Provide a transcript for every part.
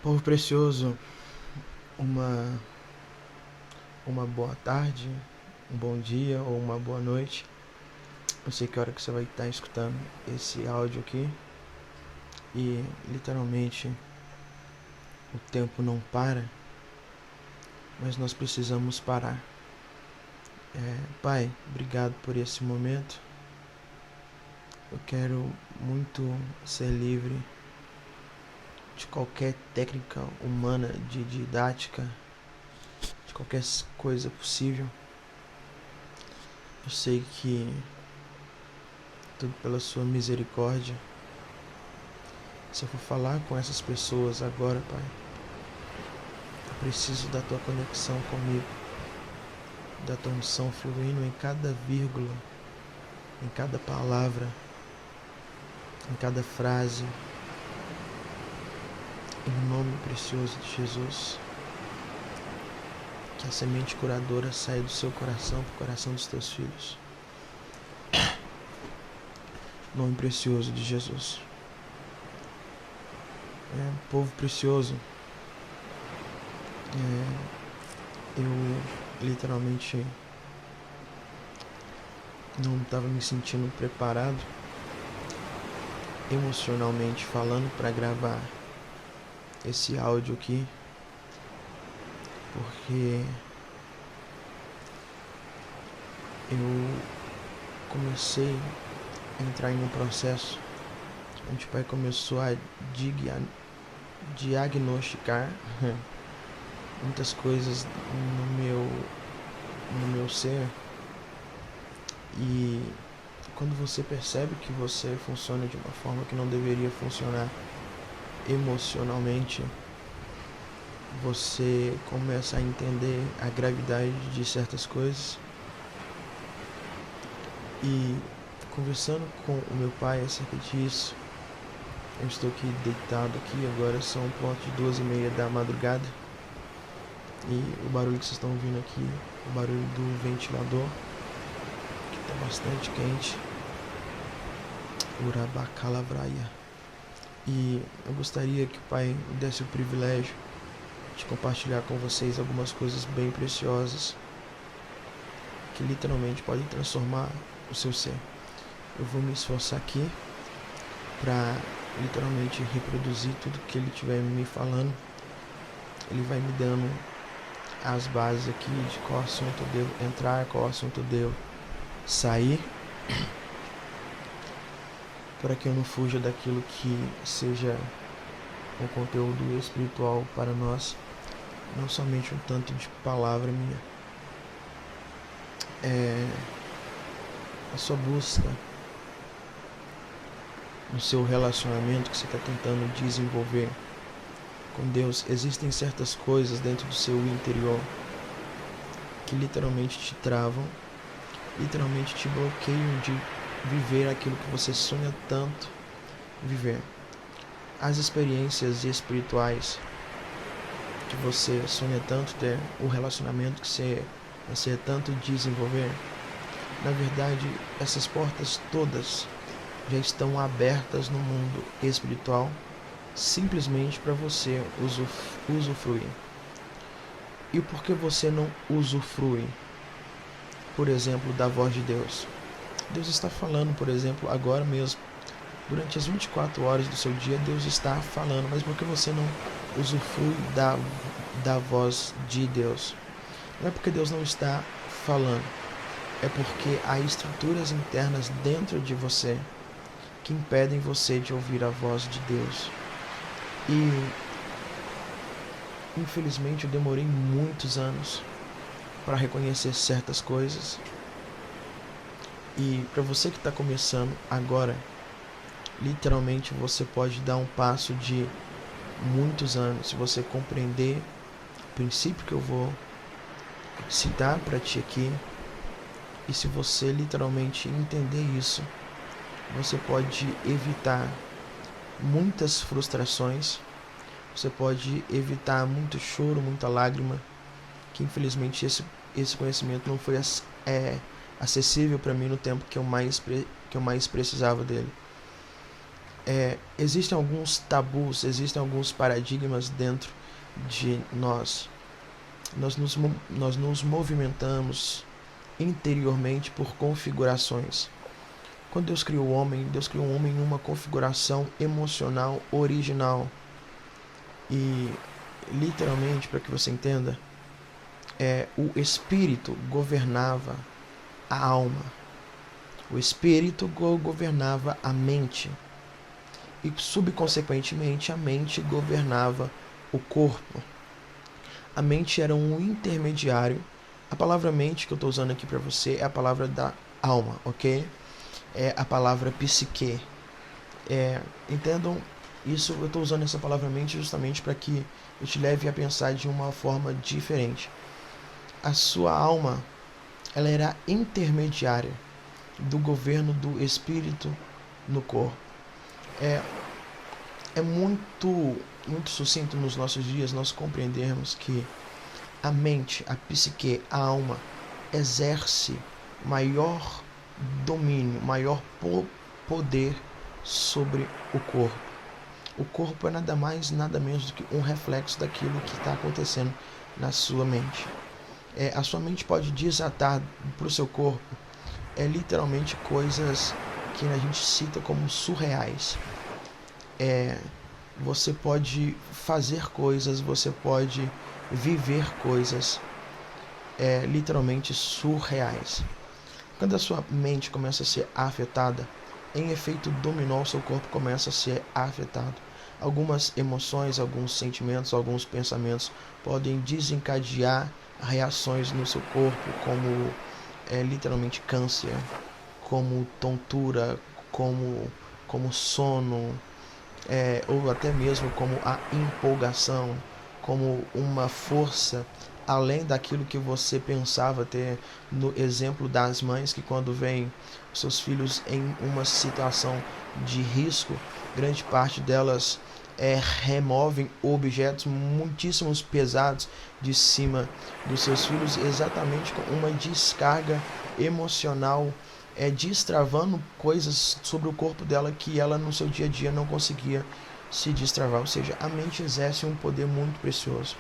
Povo precioso, uma, uma boa tarde, um bom dia ou uma boa noite. Não sei que hora que você vai estar escutando esse áudio aqui. E literalmente o tempo não para, mas nós precisamos parar. Pai, obrigado por esse momento. Eu quero muito ser livre de qualquer técnica humana de didática, de qualquer coisa possível. Eu sei que tudo pela sua misericórdia. Se eu for falar com essas pessoas agora, Pai, eu preciso da tua conexão comigo, da tua unção fluindo em cada vírgula, em cada palavra, em cada frase, em nome precioso de Jesus. Que a semente curadora saia do seu coração para o coração dos teus filhos. Nome precioso de Jesus. Povo precioso, eu literalmente não estava me sentindo preparado emocionalmente falando para gravar esse áudio aqui, porque eu comecei a entrar em um processo onde o Pai começou a diagnosticar muitas coisas no meu ser. E quando você percebe que você funciona de uma forma que não deveria funcionar emocionalmente, você começa a entender a gravidade de certas coisas. E conversando com o meu pai acerca disso, eu estou aqui deitado aqui, agora são por volta de 2:30 da madrugada. E o barulho que vocês estão ouvindo aqui, o barulho do ventilador, que está bastante quente. Urabacalavraia. E eu gostaria que o Pai me desse o privilégio de compartilhar com vocês algumas coisas bem preciosas que literalmente podem transformar o seu ser. Eu vou me esforçar aqui para literalmente reproduzir tudo que ele estiver me falando. Ele vai me dando as bases aqui de qual assunto eu devo entrar, qual assunto eu devo sair, para que eu não fuja daquilo que seja um conteúdo espiritual para nós, não somente um tanto de palavra minha. A sua busca, no seu relacionamento que você está tentando desenvolver com Deus, existem certas coisas dentro do seu interior que literalmente te travam, literalmente te bloqueiam de viver aquilo que você sonha tanto viver. As experiências espirituais que você sonha tanto ter, o relacionamento que você anseia tanto desenvolver, na verdade, essas portas todas já estão abertas no mundo espiritual, simplesmente para você usufruir. E por que você não usufrui, por exemplo, da voz de Deus? Deus está falando, por exemplo, agora mesmo, durante as 24 horas do seu dia, Deus está falando, mas por que você não usufrui da voz de Deus? Não é porque Deus não está falando, é porque há estruturas internas dentro de você que impedem você de ouvir a voz de Deus. E infelizmente eu demorei muitos anos para reconhecer certas coisas. E para você que está começando agora, literalmente você pode dar um passo de muitos anos se você compreender o princípio que eu vou citar para ti aqui. E se você literalmente entender isso, você pode evitar muitas frustrações, você pode evitar muito choro, muita lágrima, que infelizmente esse conhecimento não foi acessível para mim no tempo que eu mais precisava dele. Existem alguns tabus, existem alguns paradigmas dentro de nós. Nós nos movimentamos interiormente por configurações. Quando Deus criou o homem em uma configuração emocional original. E, literalmente, para que você entenda, o espírito governava a alma. O espírito governava a mente. E, subconsequentemente, a mente governava o corpo. A mente era um intermediário. A palavra mente que eu estou usando aqui para você é a palavra da alma, ok? É a palavra psique. Entendam isso, eu estou usando essa palavra mente justamente para que eu te leve a pensar de uma forma diferente. A sua alma, ela era intermediária do governo do espírito no corpo. É muito sucinto nos nossos dias nós compreendermos que a mente, a psique, a alma exerce maior domínio, maior poder sobre o corpo. O corpo é nada mais, nada menos do que um reflexo daquilo que está acontecendo na sua mente. A sua mente pode desatar para o seu corpo literalmente coisas que a gente cita como surreais. Você pode fazer coisas, você pode viver coisas literalmente surreais. Quando a sua mente começa a ser afetada, em efeito dominó, o seu corpo começa a ser afetado. Algumas emoções, alguns sentimentos, alguns pensamentos podem desencadear reações no seu corpo, como literalmente câncer, como tontura, como sono, ou até mesmo como a empolgação, como uma força além daquilo que você pensava ter. No exemplo das mães que, quando veem seus filhos em uma situação de risco, grande parte delas removem objetos muitíssimos pesados de cima dos seus filhos, exatamente com uma descarga emocional, destravando coisas sobre o corpo dela que ela no seu dia a dia não conseguia se destravar. Ou seja, a mente exerce um poder muito precioso.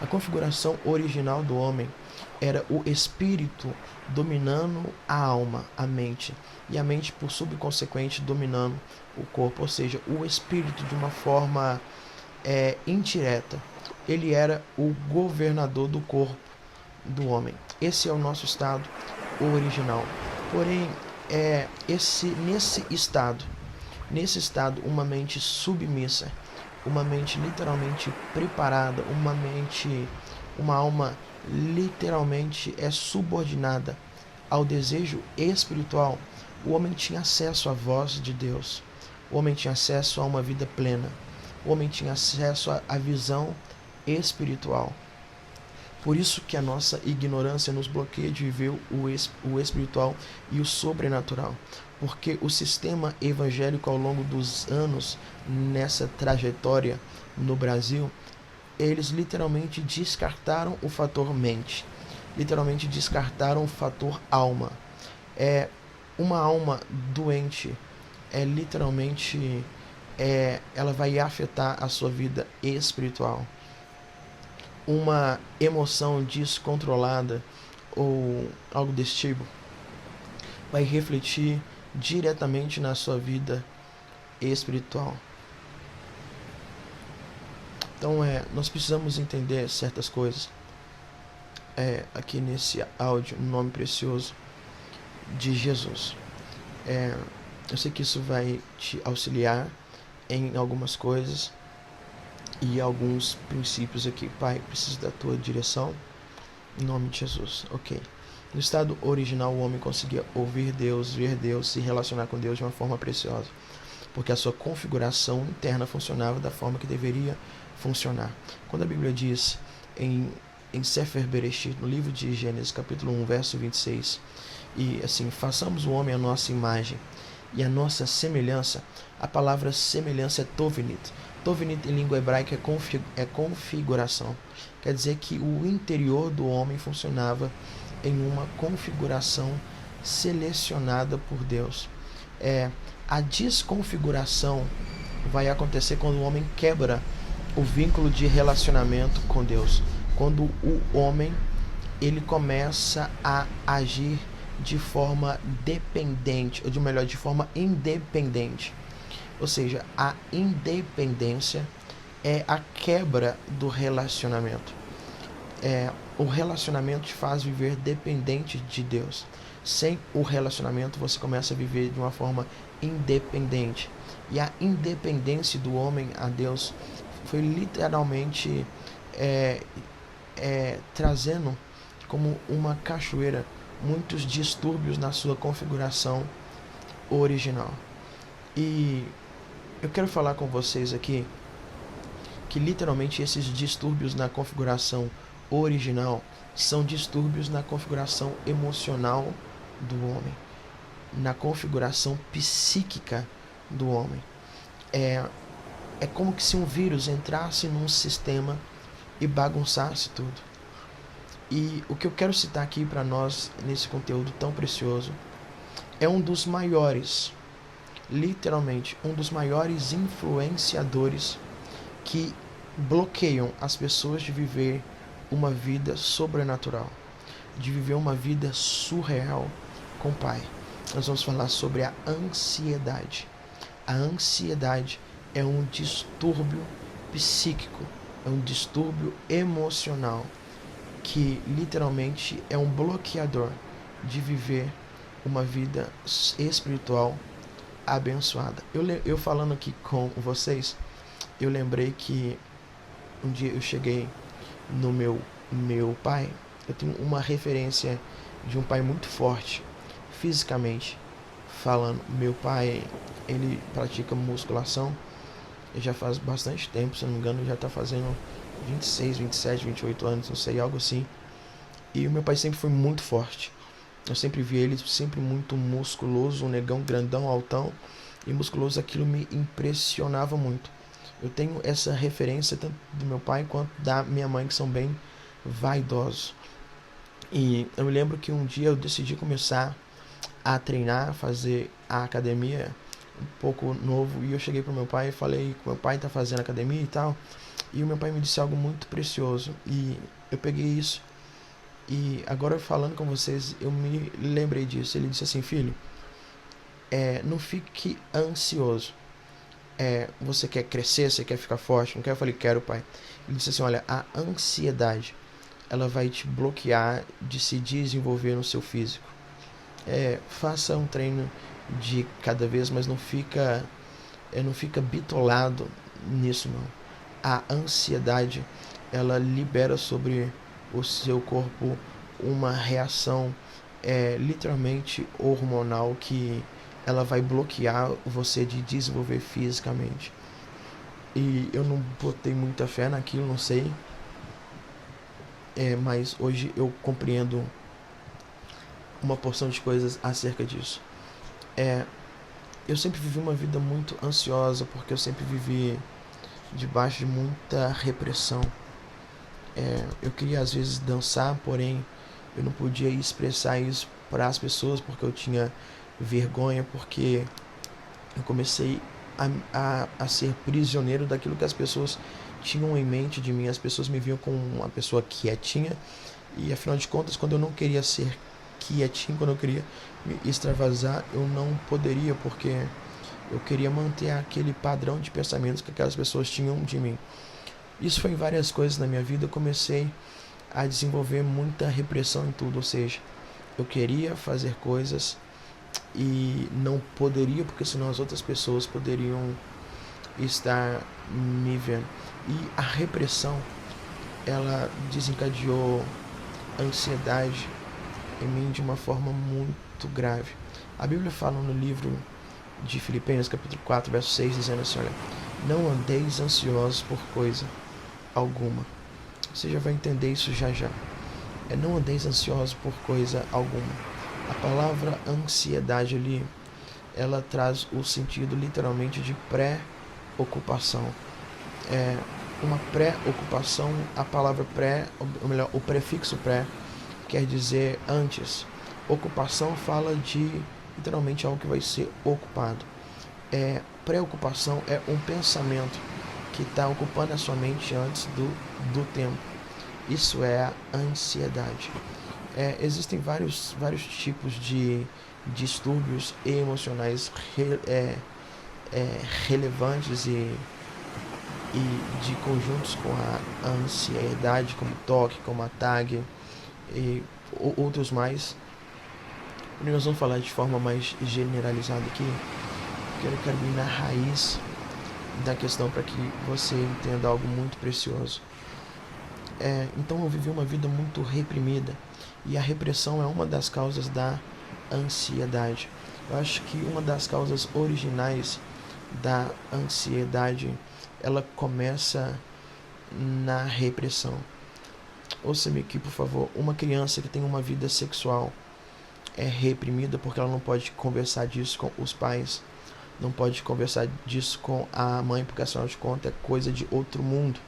A configuração original do homem era o espírito dominando a alma, a mente, e a mente, por subconsequente, dominando o corpo. Ou seja, o espírito, de uma forma indireta, ele era o governador do corpo do homem. Esse é o nosso estado original. Porém, nesse estado, uma mente submissa, uma mente literalmente preparada, uma alma literalmente subordinada ao desejo espiritual, o homem tinha acesso à voz de Deus, o homem tinha acesso a uma vida plena, o homem tinha acesso à visão espiritual. Por isso que a nossa ignorância nos bloqueia de viver o espiritual e o sobrenatural. Porque o sistema evangélico, ao longo dos anos, nessa trajetória no Brasil, eles literalmente descartaram o fator mente. Literalmente descartaram o fator alma. Uma alma doente, literalmente, ela vai afetar a sua vida espiritual. Uma emoção descontrolada ou algo desse tipo vai refletir diretamente na sua vida espiritual. Então nós precisamos entender certas coisas aqui nesse áudio, no nome precioso de Jesus. Eu sei que isso vai te auxiliar em algumas coisas e alguns princípios aqui. Pai, preciso da tua direção, em nome de Jesus. Ok. No estado original, o homem conseguia ouvir Deus, ver Deus, se relacionar com Deus de uma forma preciosa, porque a sua configuração interna funcionava da forma que deveria funcionar. Quando a Bíblia diz em Sefer Bereshit, no livro de Gênesis, capítulo 1, verso 26, e assim, façamos o homem à nossa imagem e a nossa semelhança, a palavra semelhança é tovinit. Tovinit em língua hebraica é configuração. Quer dizer que o interior do homem funcionava em uma configuração selecionada por Deus. A desconfiguração vai acontecer quando o homem quebra o vínculo de relacionamento com Deus. Quando o homem ele começa a agir de forma dependente, ou de melhor, de forma independente. Ou seja, a independência é a quebra do relacionamento. O relacionamento te faz viver dependente de Deus. Sem o relacionamento você começa a viver de uma forma independente. E a independência do homem a Deus foi literalmente trazendo como uma cachoeira muitos distúrbios na sua configuração original. E eu quero falar com vocês aqui que literalmente esses distúrbios na configuração original são distúrbios na configuração emocional do homem, na configuração psíquica do homem. É como que se um vírus entrasse num sistema e bagunçasse tudo. E o que eu quero citar aqui para nós, nesse conteúdo tão precioso, é um dos maiores, literalmente, um dos maiores influenciadores que bloqueiam as pessoas de viver uma vida sobrenatural, de viver uma vida surreal com o Pai. Nós vamos falar sobre a ansiedade. A ansiedade é um distúrbio psíquico, é um distúrbio emocional que literalmente é um bloqueador de viver uma vida espiritual abençoada. Eu falando aqui com vocês, eu lembrei que um dia eu cheguei no meu pai. Eu tenho uma referência de um pai muito forte, fisicamente falando. Meu pai, ele pratica musculação já faz bastante tempo, se não me engano, já está fazendo 26, 27, 28 anos, não sei, algo assim. E o meu pai sempre foi muito forte. Eu sempre vi ele sempre muito musculoso, um negão grandão, altão e musculoso. Aquilo me impressionava muito. Eu tenho essa referência tanto do meu pai quanto da minha mãe, que são bem vaidosos. E eu me lembro que um dia eu decidi começar a treinar, fazer a academia, um pouco novo, e eu cheguei pro meu pai e falei que meu pai tá fazendo academia e tal, e o meu pai me disse algo muito precioso, e eu peguei isso, e agora falando com vocês, eu me lembrei disso. Ele disse assim: filho, não fique ansioso, você quer crescer, você quer ficar forte, não quer? Eu falei: quero, pai. Ele disse assim: olha, a ansiedade, ela vai te bloquear de se desenvolver no seu físico. Faça um treino de cada vez, mas não fica bitolado nisso, não. A ansiedade, ela libera sobre o seu corpo uma reação literalmente hormonal, que ela vai bloquear você de desenvolver fisicamente. E eu não botei muita fé naquilo, não sei, mas hoje eu compreendo uma porção de coisas acerca disso. Eu sempre vivi uma vida muito ansiosa, porque eu sempre vivi debaixo de muita repressão. Eu queria às vezes dançar, porém eu não podia expressar isso para as pessoas porque eu tinha vergonha, porque eu comecei a ser prisioneiro daquilo que as pessoas tinham em mente de mim. As pessoas me viam como uma pessoa quietinha, e afinal de contas, quando eu não queria ser quietinho, quando eu queria me extravasar, eu não poderia, porque eu queria manter aquele padrão de pensamentos que aquelas pessoas tinham de mim. Isso foi em várias coisas na minha vida. Eu comecei a desenvolver muita repressão em tudo, ou seja, eu queria fazer coisas e não poderia, porque senão as outras pessoas poderiam estar me vendo. E a repressão, ela desencadeou ansiedade em mim de uma forma muito grave. A Bíblia fala no livro de Filipenses, capítulo 4, verso 6, dizendo assim: olha, não andeis ansiosos por coisa alguma. Você já vai entender isso já já. Não andeis ansiosos por coisa alguma. A palavra ansiedade ali, ela traz o sentido literalmente de pré-ocupação. Uma pré-ocupação, a palavra pré, ou melhor, o prefixo pré, quer dizer antes. Ocupação fala de literalmente algo que vai ser ocupado. Preocupação é um pensamento que está ocupando a sua mente antes do tempo. Isso é a ansiedade. Existem vários tipos de distúrbios emocionais relevantes e de conjuntos com a ansiedade, como toque, como a TAG e outros mais. Nós vamos falar de forma mais generalizada aqui. Eu quero ir na raiz da questão para que você entenda algo muito precioso. Então eu vivi uma vida muito reprimida, e a repressão é uma das causas da ansiedade. Eu acho que uma das causas originais da ansiedade, ela começa na repressão. Ouça-me aqui, por favor. Uma criança que tem uma vida sexual é reprimida porque ela não pode conversar disso com os pais, não pode conversar disso com a mãe, porque afinal de contas é coisa de outro mundo,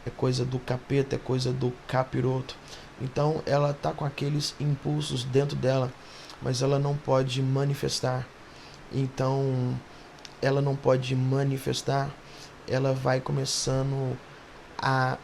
é coisa do capeta, é coisa do capiroto. Então ela tá com aqueles impulsos dentro dela, mas ela não pode manifestar. Então ela não pode manifestar, ela vai começando a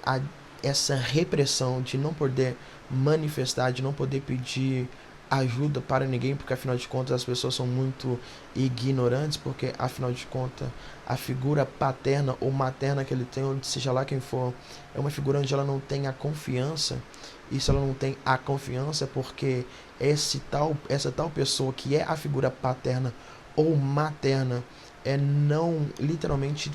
essa repressão de não poder manifestar, de não poder pedir ajuda para ninguém, porque afinal de contas as pessoas são muito ignorantes, porque afinal de contas a figura paterna ou materna que ele tem, ou seja lá quem for, é uma figura onde ela não tem a confiança. E se ela não tem a confiança é porque essa tal pessoa que é a figura paterna ou materna não literalmente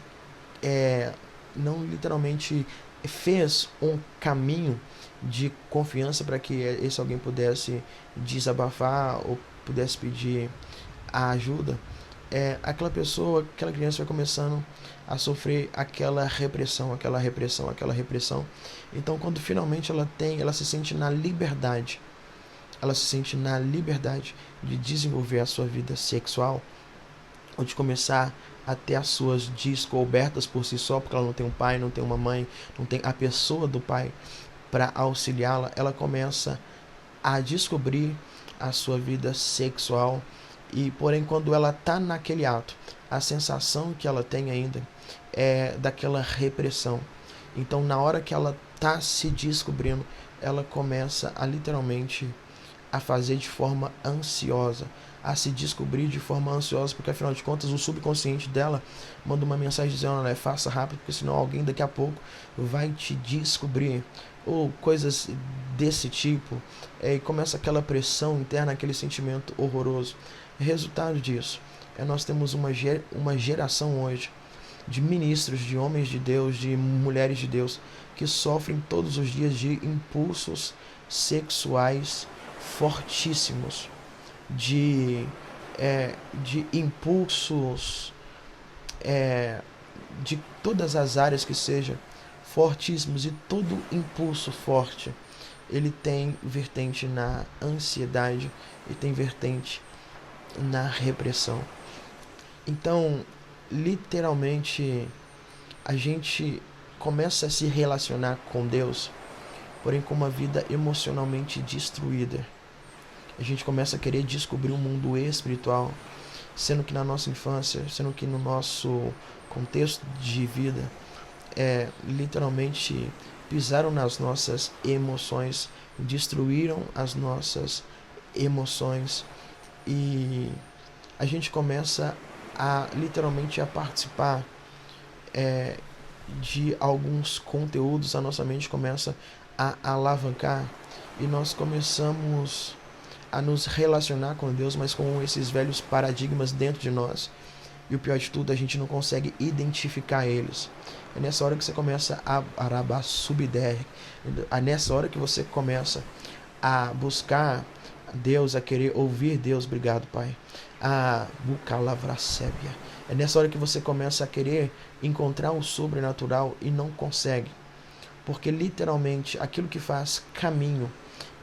fez um caminho de confiança para que esse alguém pudesse desabafar ou pudesse pedir a ajuda. Aquela criança vai começando a sofrer aquela repressão. Então, quando finalmente ela se sente na liberdade, de desenvolver a sua vida sexual, ou de começar a ter as suas descobertas por si só, porque ela não tem um pai, não tem uma mãe, não tem a pessoa do pai para auxiliá-la, ela começa a descobrir a sua vida sexual. E porém, quando ela está naquele ato, a sensação que ela tem ainda é daquela repressão. Então, na hora que ela está se descobrindo, ela começa a literalmente a fazer de forma ansiosa, a se descobrir de forma ansiosa, porque afinal de contas o subconsciente dela manda uma mensagem dizendo: faça rápido, porque senão alguém daqui a pouco vai te descobrir, ou coisas desse tipo. E começa aquela pressão interna, aquele sentimento horroroso. Resultado disso nós temos uma geração hoje de ministros, de homens de Deus, de mulheres de Deus, que sofrem todos os dias de impulsos sexuais fortíssimos, de impulsos de todas as áreas que seja, fortíssimos. E todo impulso forte, ele tem vertente na ansiedade e tem vertente na repressão. Então, literalmente, a gente começa a se relacionar com Deus, porém com uma vida emocionalmente destruída. A gente começa a querer descobrir um mundo espiritual, sendo que na nossa infância, sendo que no nosso contexto de vida, literalmente pisaram nas nossas emoções, destruíram as nossas emoções, e a gente começa literalmente a participar de alguns conteúdos. A nossa mente começa a alavancar e nós começamos a nos relacionar com Deus, mas com esses velhos paradigmas dentro de nós. E o pior de tudo, a gente não consegue identificar eles. É nessa hora que você começa a arabar subder. É nessa hora que você começa a buscar Deus, a querer ouvir Deus. Obrigado, Pai. A bucalavracébia. É nessa hora que você começa a querer encontrar o sobrenatural e não consegue. Porque literalmente aquilo que faz caminho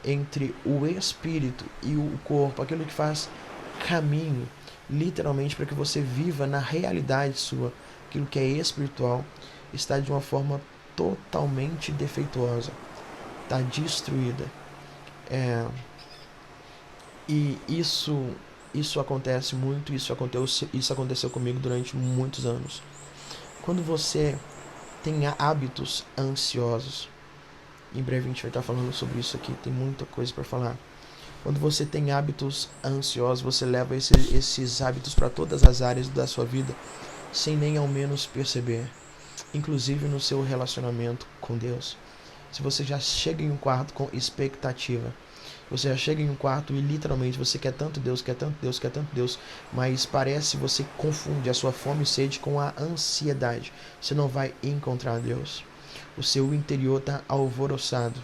entre o espírito e o corpo, aquilo que faz caminho literalmente para que você viva na realidade sua, aquilo que é espiritual, está de uma forma totalmente defeituosa, está destruída. E isso isso acontece muito, isso aconteceu comigo durante muitos anos. Quando você tem hábitos ansiosos, em breve a gente vai estar falando sobre isso aqui, tem muita coisa para falar. Quando você tem hábitos ansiosos, você leva esses hábitos para todas as áreas da sua vida, sem nem ao menos perceber, inclusive no seu relacionamento com Deus. Se você já chega em um quarto com expectativa, você já chega em um quarto e literalmente você quer tanto Deus, quer tanto Deus, quer tanto Deus, mas parece que você confunde a sua fome e sede com a ansiedade. Você não vai encontrar Deus. O seu interior está alvoroçado.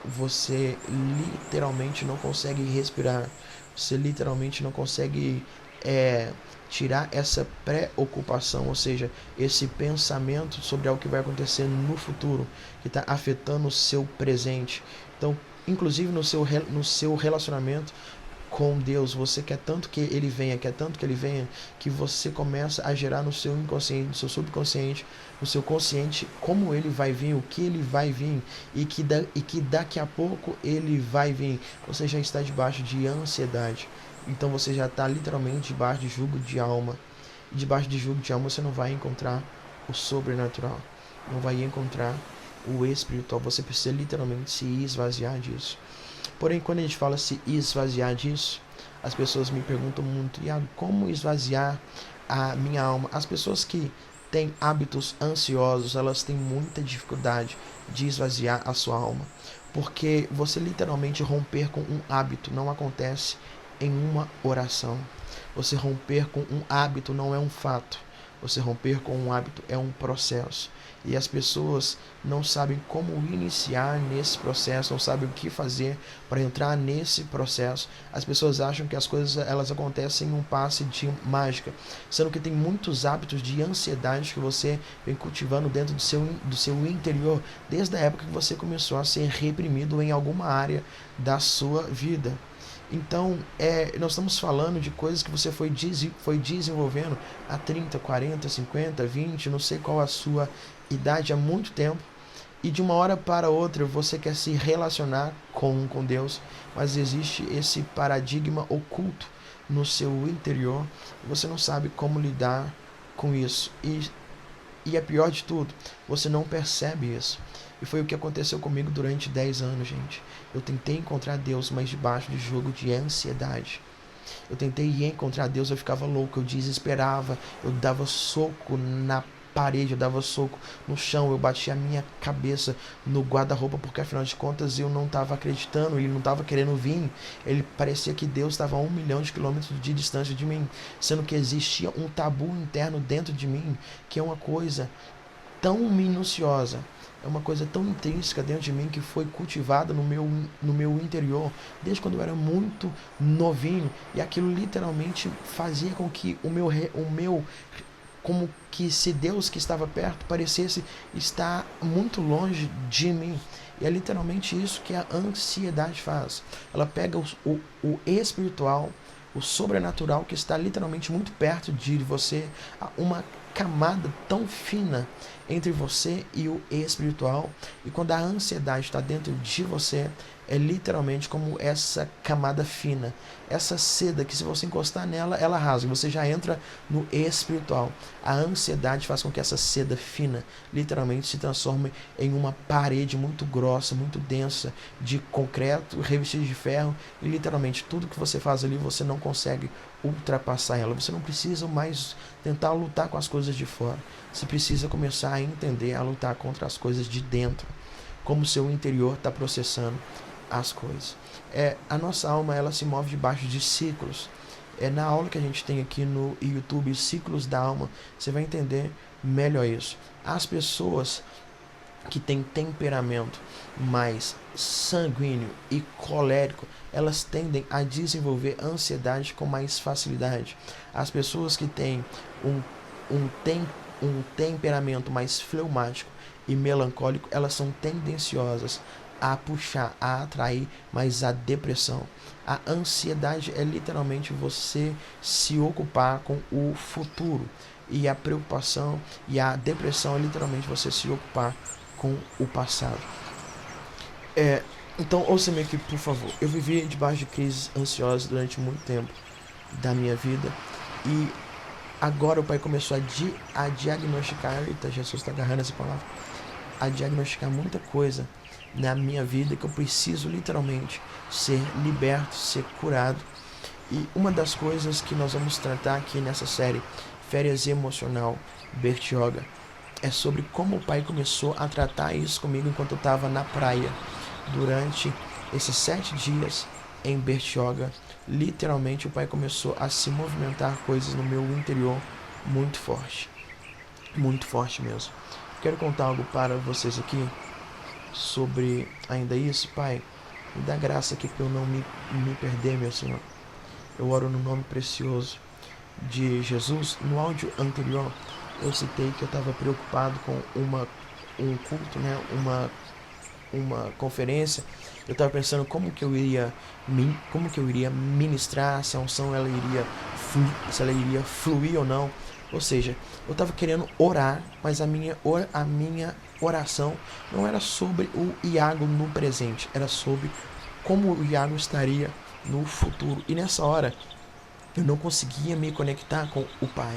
Você literalmente não consegue respirar. Você literalmente não consegue tirar essa preocupação, ou seja, esse pensamento sobre algo que vai acontecer no futuro, que está afetando o seu presente. Então, inclusive no seu relacionamento com Deus, você quer tanto que ele venha, que você começa a gerar no seu inconsciente, no seu subconsciente, no seu consciente, como ele vai vir, o que ele vai vir, e que daqui a pouco ele vai vir. Você já está debaixo de ansiedade. Então você já está literalmente debaixo de jugo de alma. E debaixo de jugo de alma você não vai encontrar o sobrenatural, não vai encontrar o espiritual. Você precisa literalmente se esvaziar disso. Porém, quando a gente fala se esvaziar disso, as pessoas me perguntam muito: Iago, como esvaziar a minha alma? As pessoas que têm hábitos ansiosos, elas têm muita dificuldade de esvaziar a sua alma, porque você literalmente romper com um hábito não acontece em uma oração. Você romper com um hábito não é um fato. Você romper com um hábito é um processo. E as pessoas não sabem como iniciar nesse processo, não sabem o que fazer para entrar nesse processo. As pessoas acham que as coisas elas acontecem em um passe de mágica, sendo que tem muitos hábitos de ansiedade que você vem cultivando dentro do seu interior, desde a época que você começou a ser reprimido em alguma área da sua vida. Então, nós estamos falando de coisas que você foi desenvolvendo há 30, 40, 50, 20, não sei qual a sua idade, há muito tempo. E de uma hora para outra você quer se relacionar com Deus, mas existe esse paradigma oculto no seu interior. Você não sabe como lidar com isso. E é pior de tudo, você não percebe isso. E foi o que aconteceu comigo durante 10 anos, gente. Eu tentei encontrar Deus, mas debaixo de jogo de ansiedade. Eu tentei encontrar Deus, eu ficava louco, eu desesperava, eu dava soco na parede, eu dava soco no chão, eu batia a minha cabeça no guarda-roupa, porque afinal de contas eu não estava acreditando, ele não estava querendo vir. Ele parecia que Deus estava a 1 milhão de quilômetros de distância de mim, sendo que existia um tabu interno dentro de mim, que é uma coisa tão minuciosa, é uma coisa tão intrínseca dentro de mim, que foi cultivada no meu interior desde quando eu era muito novinho, e aquilo literalmente fazia com que o meu como que se Deus que estava perto parecesse estar muito longe de mim. E é literalmente isso que a ansiedade faz. Ela pega o espiritual, o sobrenatural que está literalmente muito perto de você, uma camada tão fina entre você e o espiritual. E quando a ansiedade está dentro de você, é literalmente como essa camada fina, essa seda que se você encostar nela, ela rasga, você já entra no espiritual. A ansiedade faz com que essa seda fina literalmente se transforme em uma parede muito grossa, muito densa, de concreto revestida de ferro, e literalmente tudo que você faz ali você não consegue ultrapassar ela. Você não precisa mais tentar lutar com as coisas de fora, você precisa começar a entender, a lutar contra as coisas de dentro, como o seu interior está processando as coisas. A nossa alma, ela se move debaixo de ciclos. Na aula que a gente tem aqui no YouTube, Ciclos da Alma, você vai entender melhor isso. As pessoas que têm temperamento mais sanguíneo e colérico, elas tendem a desenvolver ansiedade com mais facilidade. As pessoas que têm um temperamento mais fleumático e melancólico, elas são tendenciosas a puxar, a atrair mais a depressão. A ansiedade é literalmente você se ocupar com o futuro, e a preocupação e a depressão é literalmente você se ocupar com o passado. Então ouça-me aqui, por favor. Eu vivi debaixo de crises ansiosas durante muito tempo. da minha vida. E agora o Pai começou a diagnosticar, eita, Jesus está agarrando essa palavra, a diagnosticar muita coisa na minha vida que eu preciso literalmente ser liberto, ser curado. E uma das coisas que nós vamos tratar aqui nessa série Férias Emocional Bertioga é sobre como o Pai começou a tratar isso comigo enquanto eu estava na praia durante esses 7 dias em Bertioga. Literalmente o Pai começou a se movimentar coisas no meu interior muito forte mesmo. Quero contar algo para vocês aqui sobre ainda isso. Pai, me dá graça aqui para eu não me perder, meu Senhor. Eu oro no nome precioso de Jesus. No áudio anterior eu citei que eu estava preocupado com um culto, né? Uma conferência. Eu estava pensando como que eu iria ministrar, se a unção se ela iria fluir ou não. Ou seja, eu estava querendo orar, mas a minha oração não era sobre o Iago no presente, era sobre como o Iago estaria no futuro. E nessa hora eu não conseguia me conectar com o Pai.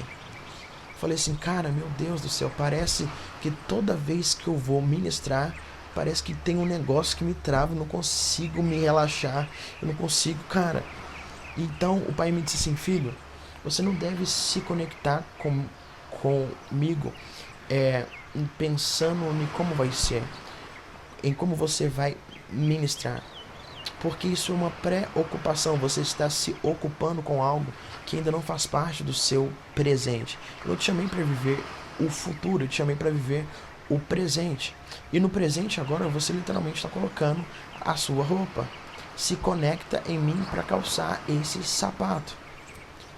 Falei assim, cara, meu Deus do céu, parece que toda vez que eu vou ministrar, parece que tem um negócio que me trava, eu não consigo me relaxar, eu não consigo, cara. Então o Pai me disse assim, filho, você não deve se conectar comigo pensando em como vai ser, em como você vai ministrar. Porque isso é uma preocupação, você está se ocupando com algo que ainda não faz parte do seu presente. Eu te chamei para viver o futuro, eu te chamei para viver o presente. E no presente agora você literalmente está colocando a sua roupa. Se conecta em mim para calçar esse sapato.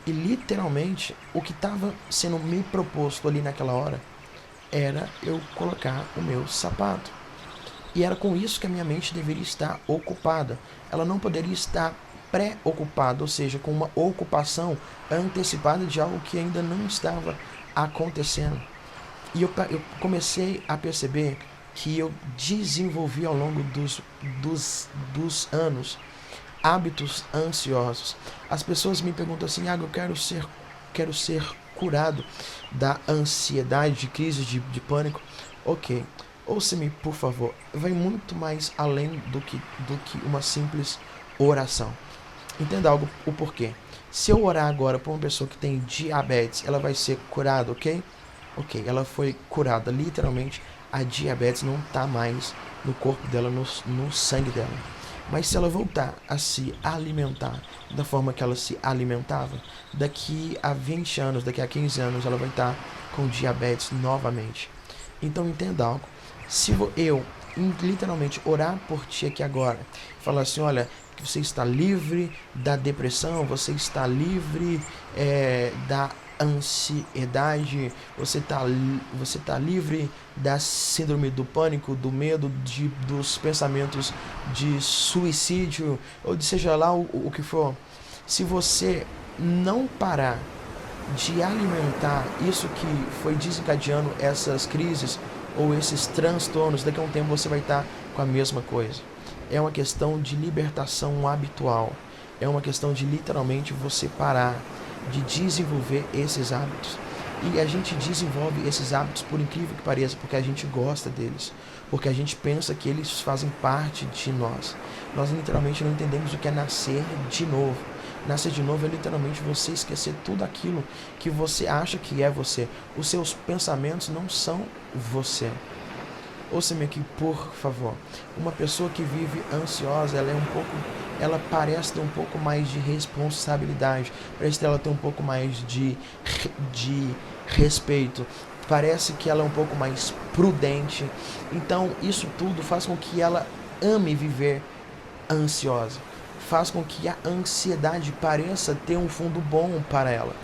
E literalmente o que estava sendo me proposto ali naquela hora era eu colocar o meu sapato. E era com isso que a minha mente deveria estar ocupada. Ela não poderia estar pré-ocupada, ou seja, com uma ocupação antecipada de algo que ainda não estava acontecendo. E eu comecei a perceber que eu desenvolvi ao longo dos anos hábitos ansiosos. As pessoas me perguntam assim, eu quero ser curado da ansiedade, de crise de pânico. Ok. Ouça-me, por favor, vai muito mais além do que uma simples oração. Entenda o porquê. Se eu orar agora por uma pessoa que tem diabetes, ela vai ser curada, ok? Ok, ela foi curada. Literalmente, a diabetes não está mais no corpo dela, no sangue dela. Mas se ela voltar a se alimentar da forma que ela se alimentava, daqui a 20 anos, daqui a 15 anos, ela vai estar com diabetes novamente. Então entenda algo. Se eu literalmente orar por ti aqui agora, falar assim, olha, que você está livre da depressão, você está livre da ansiedade, você tá livre da síndrome do pânico, do medo, dos pensamentos de suicídio, ou de seja lá o que for. Se você não parar de alimentar isso que foi desencadeando essas crises ou esses transtornos, daqui a um tempo você vai estar com a mesma coisa. É uma questão de libertação habitual. É uma questão de literalmente você parar de desenvolver esses hábitos. E a gente desenvolve esses hábitos, por incrível que pareça, porque a gente gosta deles, porque a gente pensa que eles fazem parte de nós. Nós literalmente não entendemos o que é nascer de novo. Nascer de novo é literalmente você esquecer tudo aquilo que você acha que é você. Os seus pensamentos não são você. Ouça-me aqui, por favor. Uma pessoa que vive ansiosa, ela parece ter um pouco mais de responsabilidade, parece que ela tem um pouco mais de respeito, parece que ela é um pouco mais prudente. Então, isso tudo faz com que ela ame viver ansiosa, faz com que a ansiedade pareça ter um fundo bom para ela.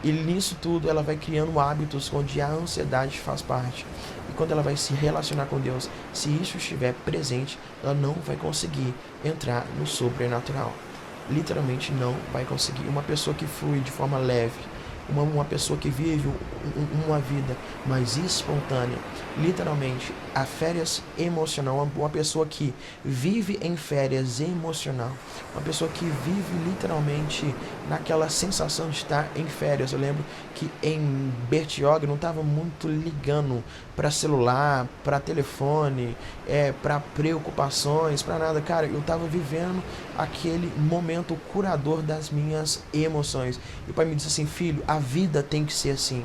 E nisso tudo ela vai criando hábitos onde a ansiedade faz parte. E quando ela vai se relacionar com Deus, se isso estiver presente, ela não vai conseguir entrar no sobrenatural. Literalmente não vai conseguir. Uma pessoa que flui de forma leve, uma pessoa que vive uma vida mais espontânea, literalmente, a férias emocional, uma pessoa que vive em férias emocional, uma pessoa que vive literalmente naquela sensação de estar em férias. Eu lembro que em Bertioga eu não estava muito ligando para celular, para telefone, para preocupações, para nada, cara. Eu estava vivendo aquele momento curador das minhas emoções. E o pai me disse assim: filho, a vida tem que ser assim.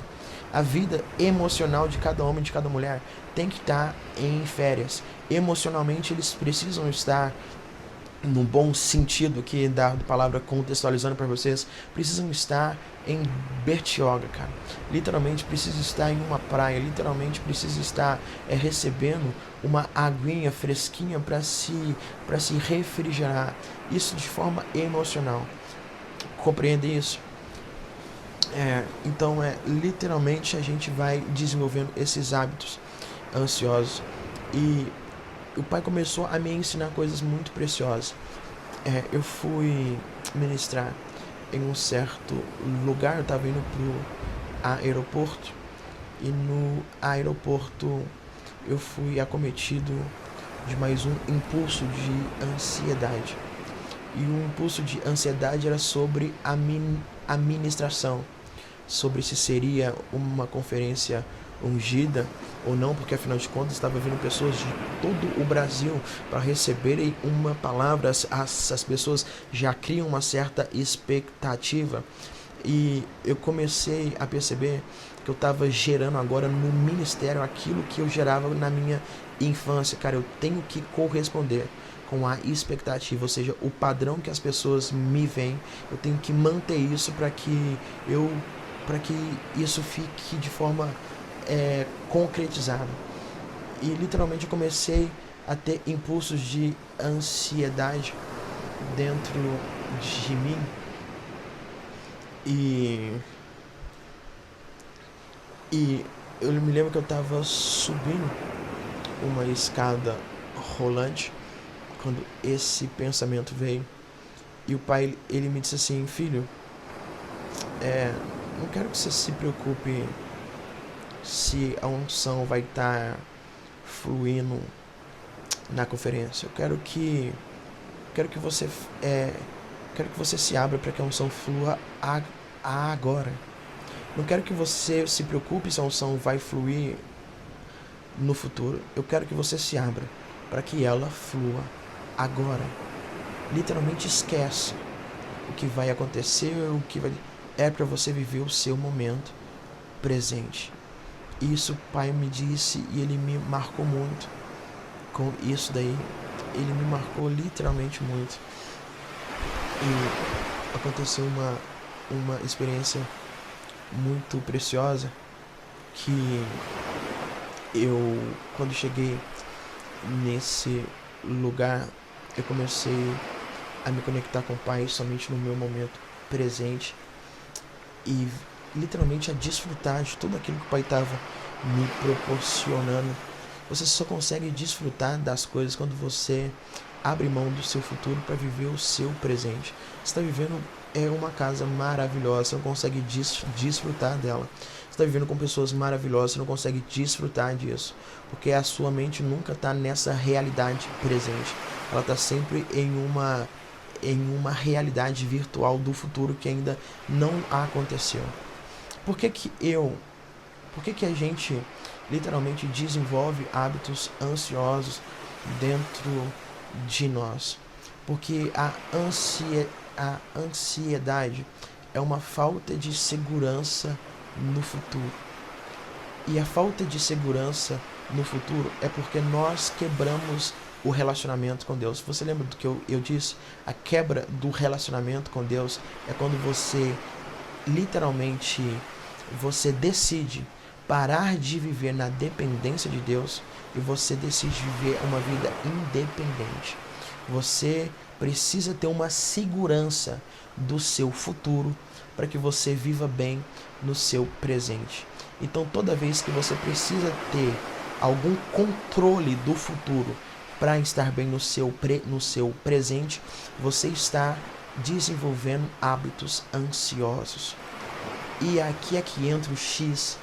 A vida emocional de cada homem, de cada mulher, tem que estar em férias. Emocionalmente eles precisam estar, no bom sentido aqui da palavra, contextualizando para vocês, precisam estar em Bertioga, cara. Literalmente precisa estar em uma praia, literalmente precisa estar recebendo uma aguinha fresquinha para se refrigerar. Isso de forma emocional. Compreende isso? Então literalmente a gente vai desenvolvendo esses hábitos ansiosos. E o pai começou a me ensinar coisas muito preciosas. Eu fui ministrar em um certo lugar, eu estava indo pro aeroporto, e no aeroporto eu fui acometido de mais um impulso de ansiedade. E o impulso de ansiedade era sobre a ministração, sobre se seria uma conferência ungida ou não, porque afinal de contas estava vindo pessoas de todo o Brasil para receberem uma palavra. As pessoas já criam uma certa expectativa, e eu comecei a perceber que eu estava gerando agora no ministério aquilo que eu gerava na minha infância. Cara, eu tenho que corresponder com a expectativa, ou seja, o padrão que as pessoas me veem, eu tenho que manter isso para que isso fique de forma concretizada. E literalmente eu comecei a ter impulsos de ansiedade dentro de mim. E eu me lembro que eu estava subindo uma escada rolante quando esse pensamento veio. E o pai, ele me disse assim: filho, não quero que você se preocupe se a unção vai estar fluindo na conferência. Eu quero que você quero que você se abra para que a unção flua agora. Não quero que você se preocupe se a unção vai fluir no futuro. Eu quero que você se abra para que ela flua agora. Literalmente esquece o que vai acontecer, o que vai... É para você viver o seu momento presente. Isso o pai me disse e ele me marcou muito com isso daí. Ele me marcou literalmente muito. E aconteceu uma experiência muito preciosa, que eu, quando cheguei nesse lugar, eu comecei a me conectar com o pai somente no meu momento presente e literalmente a desfrutar de tudo aquilo que o pai estava me proporcionando. Você só consegue desfrutar das coisas quando você abre mão do seu futuro para viver o seu presente. Você está vivendo uma casa maravilhosa, você não consegue desfrutar dela. Você está vivendo com pessoas maravilhosas, você não consegue desfrutar disso, porque a sua mente nunca está nessa realidade presente. Ela está sempre em uma realidade virtual do futuro que ainda não aconteceu. Por que a gente literalmente desenvolve hábitos ansiosos dentro de nós? Porque a ansiedade é uma falta de segurança no futuro. E a falta de segurança no futuro é porque nós quebramos o relacionamento com Deus. Você lembra do que eu disse? A quebra do relacionamento com Deus é quando você literalmente decide parar de viver na dependência de Deus e você decide viver uma vida independente. Você precisa ter uma segurança do seu futuro para que você viva bem no seu presente. Então, toda vez que você precisa ter algum controle do futuro para estar bem no seu presente, você está desenvolvendo hábitos ansiosos. E aqui é que entra o X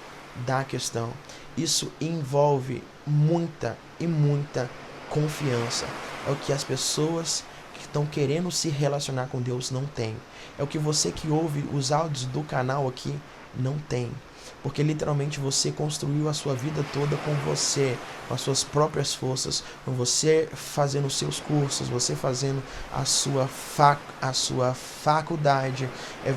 da questão. Isso envolve muita e muita confiança. É o que as pessoas que estão querendo se relacionar com Deus não têm. É o que você que ouve os áudios do canal aqui não tem. Porque literalmente você construiu a sua vida toda com você, com as suas próprias forças, com você fazendo os seus cursos, você fazendo a sua faculdade,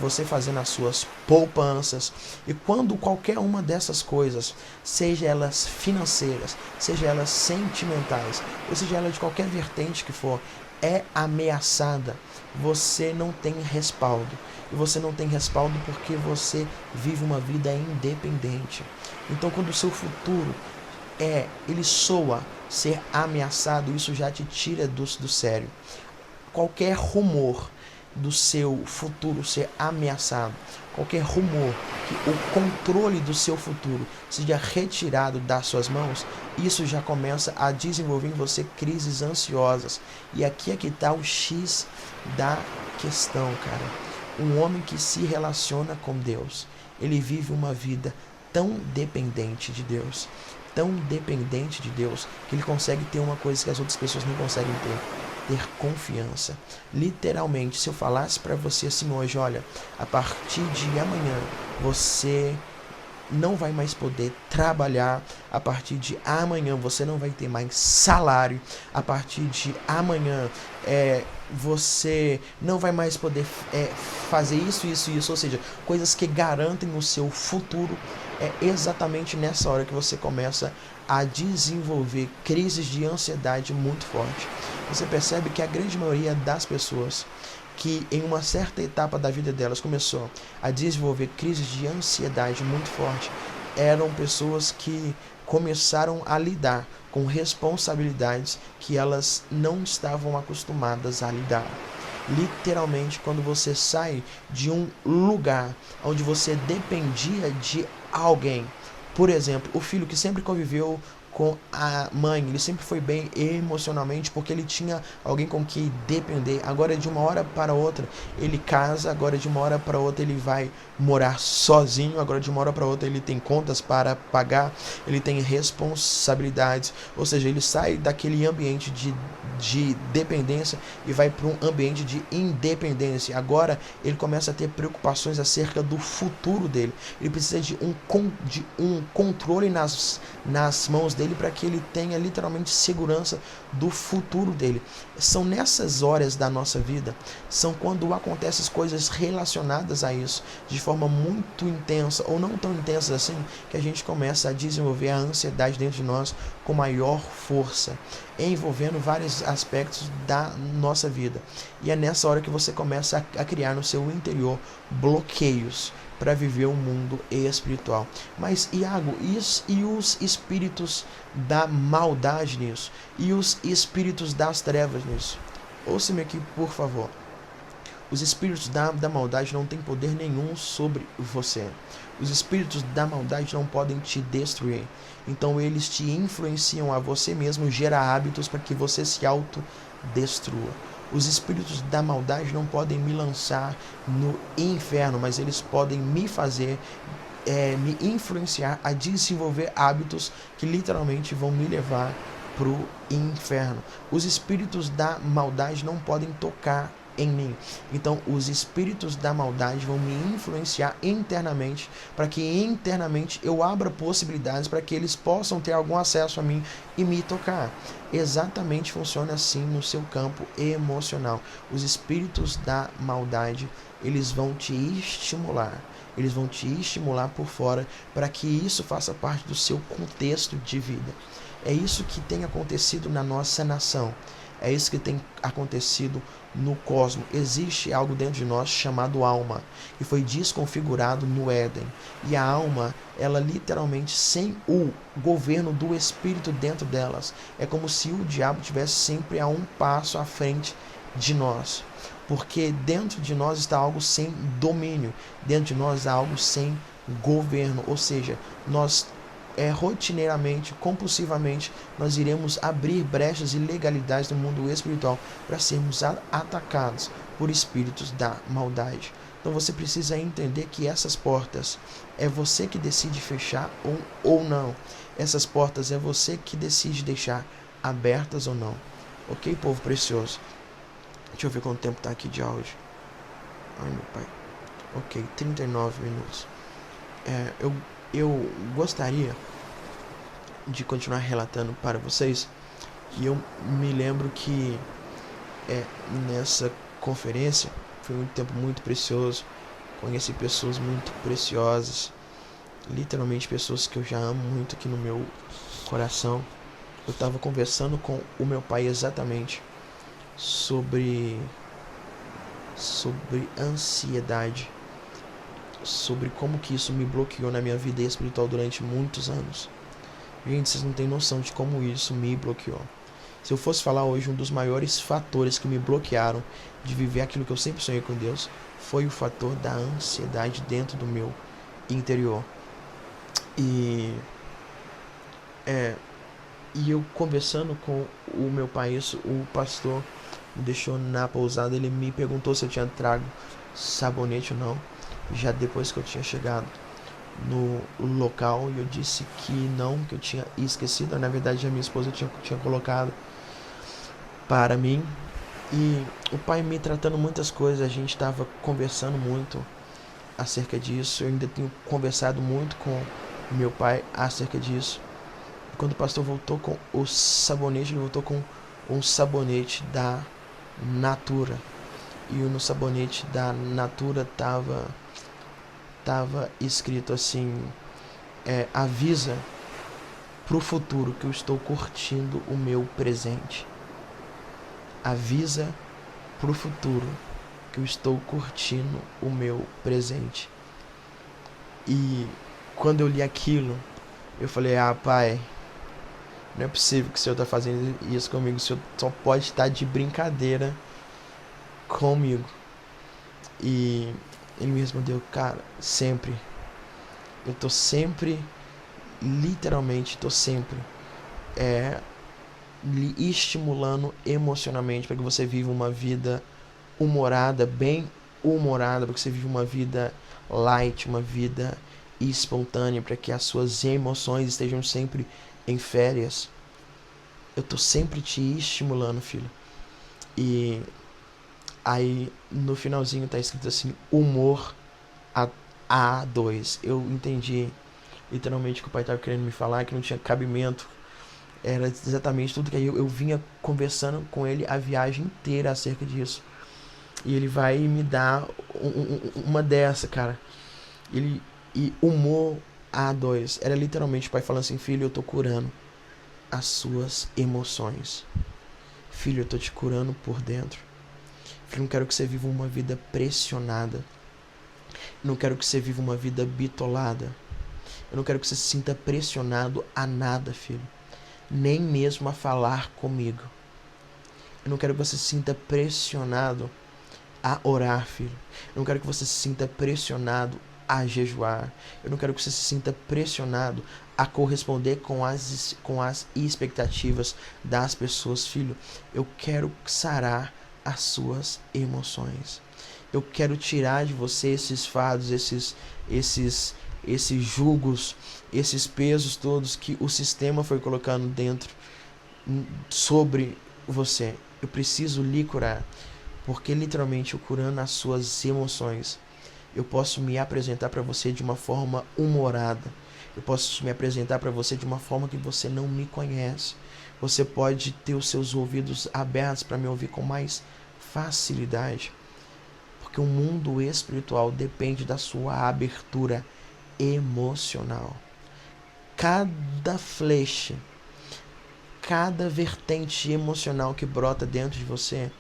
você fazendo as suas poupanças. E quando qualquer uma dessas coisas, seja elas financeiras, seja elas sentimentais, ou seja ela de qualquer vertente que for, é ameaçada, você não tem respaldo. E você não tem respaldo porque você vive uma vida independente. Então, quando o seu futuro ele soa ser ameaçado, isso já te tira do sério. Qualquer rumor do seu futuro ser ameaçado, qualquer rumor que o controle do seu futuro seja retirado das suas mãos, isso já começa a desenvolver em você crises ansiosas. E aqui é que está o X da questão, cara. Um homem que se relaciona com Deus, ele vive uma vida tão dependente de Deus, que ele consegue ter uma coisa que as outras pessoas não conseguem ter confiança. Literalmente, se eu falasse para você assim hoje, olha, a partir de amanhã você não vai mais poder trabalhar, a partir de amanhã você não vai ter mais salário, a partir de amanhã você não vai mais poder fazer isso, ou seja, coisas que garantem o seu futuro. É exatamente nessa hora que você começa a desenvolver crises de ansiedade muito forte. Você percebe que a grande maioria das pessoas que em uma certa etapa da vida delas começou a desenvolver crises de ansiedade muito forte, eram pessoas que começaram a lidar com responsabilidades que elas não estavam acostumadas a lidar. Literalmente, quando você sai de um lugar onde você dependia de alguém, por exemplo, o filho que sempre conviveu com a mãe, ele sempre foi bem emocionalmente porque ele tinha alguém com quem depender. Agora de uma hora para outra ele casa, agora de uma hora para outra ele vai morar sozinho, agora de uma hora para outra ele tem contas para pagar, ele tem responsabilidades, ou seja, ele sai daquele ambiente de dependência e vai para um ambiente de independência. Agora ele começa a ter preocupações acerca do futuro dele, ele precisa de um controle nas mãos dele para que ele tenha literalmente segurança do futuro dele. São nessas horas da nossa vida, são quando acontecem as coisas relacionadas a isso de forma muito intensa ou não tão intensa assim, que a gente começa a desenvolver a ansiedade dentro de nós com maior força, envolvendo vários aspectos da nossa vida. E é nessa hora que você começa a criar no seu interior bloqueios para viver um mundo espiritual. Mas, Iago, e os espíritos da maldade nisso? E os espíritos das trevas nisso? Ouça-me aqui, por favor. Os espíritos da maldade não têm poder nenhum sobre você. Os espíritos da maldade não podem te destruir. Então eles te influenciam a você mesmo gerar hábitos para que você se autodestrua. Os espíritos da maldade não podem me lançar no inferno, mas eles podem me fazer, me influenciar a desenvolver hábitos que literalmente vão me levar para o inferno. Os espíritos da maldade não podem tocar em mim. Então, os espíritos da maldade vão me influenciar internamente, para que internamente eu abra possibilidades para que eles possam ter algum acesso a mim e me tocar. Exatamente funciona assim no seu campo emocional. Os espíritos da maldade, eles vão te estimular. Eles vão te estimular por fora para que isso faça parte do seu contexto de vida. É isso que tem acontecido na nossa nação. É isso que tem acontecido no cosmos. Existe algo dentro de nós chamado alma, que foi desconfigurado no Éden. E a alma, ela literalmente, sem o governo do Espírito dentro delas, é como se o diabo tivesse sempre a um passo à frente de nós. Porque dentro de nós está algo sem domínio, dentro de nós há algo sem governo, ou seja, nós rotineiramente, compulsivamente, nós iremos abrir brechas e ilegalidades no mundo espiritual para sermos atacados por espíritos da maldade. Então você precisa entender que essas portas é você que decide fechar ou não. Essas portas é você que decide deixar abertas ou não. Ok, povo precioso? Deixa eu ver quanto tempo tá aqui de áudio. Ai, meu pai. Ok, 39 minutos. Eu gostaria de continuar relatando para vocês. E eu me lembro que nessa conferência foi um tempo muito precioso. Conheci pessoas muito preciosas, literalmente pessoas que eu já amo muito aqui no meu coração. Eu estava conversando com o meu pai exatamente sobre ansiedade, sobre como que isso me bloqueou na minha vida espiritual durante muitos anos. Gente, vocês não têm noção de como isso me bloqueou. Se eu fosse falar hoje, um dos maiores fatores que me bloquearam de viver aquilo que eu sempre sonhei com Deus foi o fator da ansiedade dentro do meu interior. E eu conversando com o meu pai, isso, o pastor me deixou na pousada, ele me perguntou se eu tinha trago sabonete ou não, já depois que eu tinha chegado no local, e eu disse que não, que eu tinha esquecido. Na verdade, a minha esposa tinha colocado para mim. E o pai me tratando muitas coisas, a gente estava conversando muito acerca disso. Eu ainda tenho conversado muito com o meu pai acerca disso. E quando o pastor voltou com o sabonete, ele voltou com um sabonete da Natura. E no sabonete da Natura tava escrito assim: avisa pro futuro que eu estou curtindo o meu presente. Avisa pro futuro que eu estou curtindo o meu presente. E quando eu li aquilo, eu falei: pai, não é possível que o senhor tá fazendo isso comigo. O senhor só pode estar de brincadeira comigo. E ele me respondeu: cara, sempre. Eu tô sempre, literalmente, lhe estimulando emocionalmente para que você viva uma vida humorada, bem humorada, para que você viva uma vida light, uma vida espontânea, para que as suas emoções estejam sempre em férias. Eu tô sempre te estimulando, filho. E aí no finalzinho tá escrito assim: humor A2. Eu entendi literalmente o que o pai tava querendo me falar, que não tinha cabimento. Era exatamente tudo que eu vinha conversando com ele a viagem inteira acerca disso. E ele vai me dar uma dessa, cara. E humor A2. Era literalmente o pai falando assim: filho, eu tô curando as suas emoções. Filho, eu tô te curando por dentro. Filho, eu não quero que você viva uma vida pressionada. Eu não quero que você viva uma vida bitolada. Eu não quero que você se sinta pressionado a nada, filho. Nem mesmo a falar comigo. Eu não quero que você se sinta pressionado a orar, filho. Eu não quero que você se sinta pressionado a jejuar. Eu não quero que você se sinta pressionado a corresponder com as expectativas das pessoas, filho. Eu quero sarar as suas emoções. Eu quero tirar de você esses fardos, esses jugos, esses pesos todos que o sistema foi colocando dentro sobre você. Eu preciso lhe curar, porque literalmente eu curando as suas emoções, eu posso me apresentar para você de uma forma humorada. Eu posso me apresentar para você de uma forma que você não me conhece. Você pode ter os seus ouvidos abertos para me ouvir com mais facilidade, porque o mundo espiritual depende da sua abertura emocional. Cada flecha, cada vertente emocional que brota dentro de você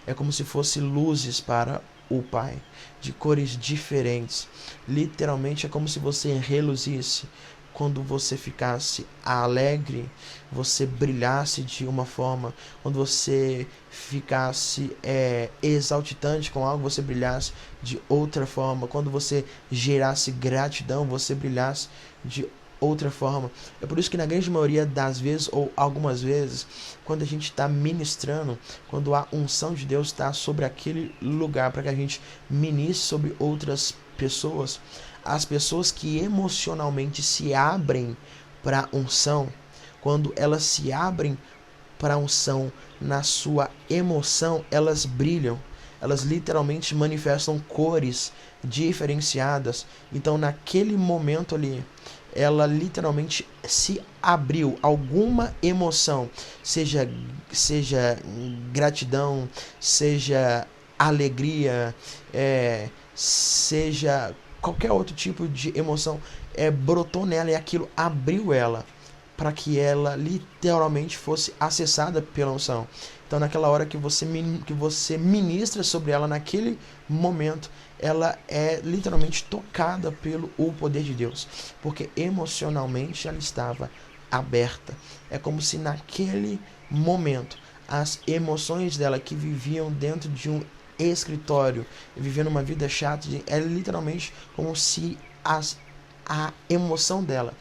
é como se fosse luzes para o Pai, de cores diferentes. Literalmente é como se você reluzisse. Quando você ficasse alegre, você brilhasse de uma forma. Quando você ficasse exaltante com algo, você brilhasse de outra forma. Quando você gerasse gratidão, você brilhasse de outra forma. É por isso que na grande maioria das vezes, ou algumas vezes, quando a gente está ministrando, quando a unção de Deus está sobre aquele lugar para que a gente ministre sobre outras pessoas, as pessoas que emocionalmente se abrem para a unção, quando elas se abrem para a unção na sua emoção, elas brilham. Elas literalmente manifestam cores diferenciadas. Então, naquele momento ali, ela literalmente se abriu. Alguma emoção, seja gratidão, seja alegria, seja qualquer outro tipo de emoção, brotou nela e aquilo abriu ela para que ela literalmente fosse acessada pela unção. Então, naquela hora que você ministra sobre ela, naquele momento, ela é literalmente tocada pelo o poder de Deus, porque emocionalmente ela estava aberta. É como se naquele momento as emoções dela que viviam dentro de um escritório, vivendo uma vida chata, é literalmente como se a emoção dela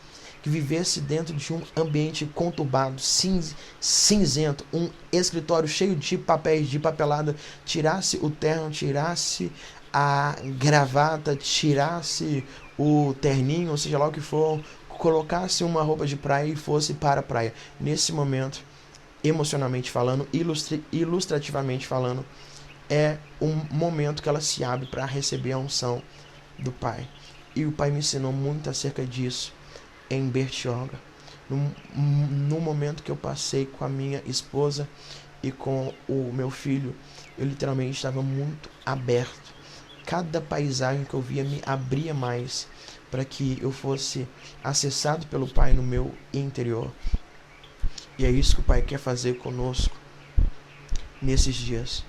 que vivesse dentro de um ambiente conturbado, cinzento, um escritório cheio de papéis, de papelada, tirasse o terno, tirasse a gravata, tirasse o terninho, ou seja lá o que for, colocasse uma roupa de praia e fosse para a praia. Nesse momento, emocionalmente falando, ilustrativamente falando, é um momento que ela se abre para receber a unção do Pai. E o Pai me ensinou muito acerca disso em Bertioga. No momento que eu passei com a minha esposa e com o meu filho, eu literalmente estava muito aberto. Cada paisagem que eu via me abria mais para que eu fosse acessado pelo Pai no meu interior. E é isso que o Pai quer fazer conosco nesses dias.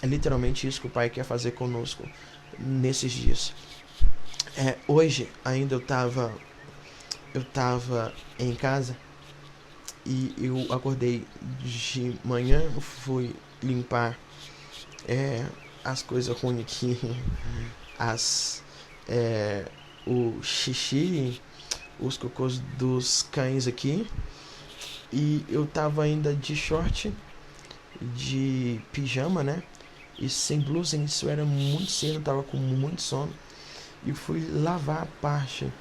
É literalmente isso que o Pai quer fazer conosco nesses dias. Hoje ainda eu tava em casa e eu acordei de manhã, fui limpar as coisas ruins aqui, o xixi, os cocôs dos cães aqui, e eu tava ainda de short, de pijama, né? E sem blusa, isso era muito cedo, eu tava com muito sono. E fui lavar a parte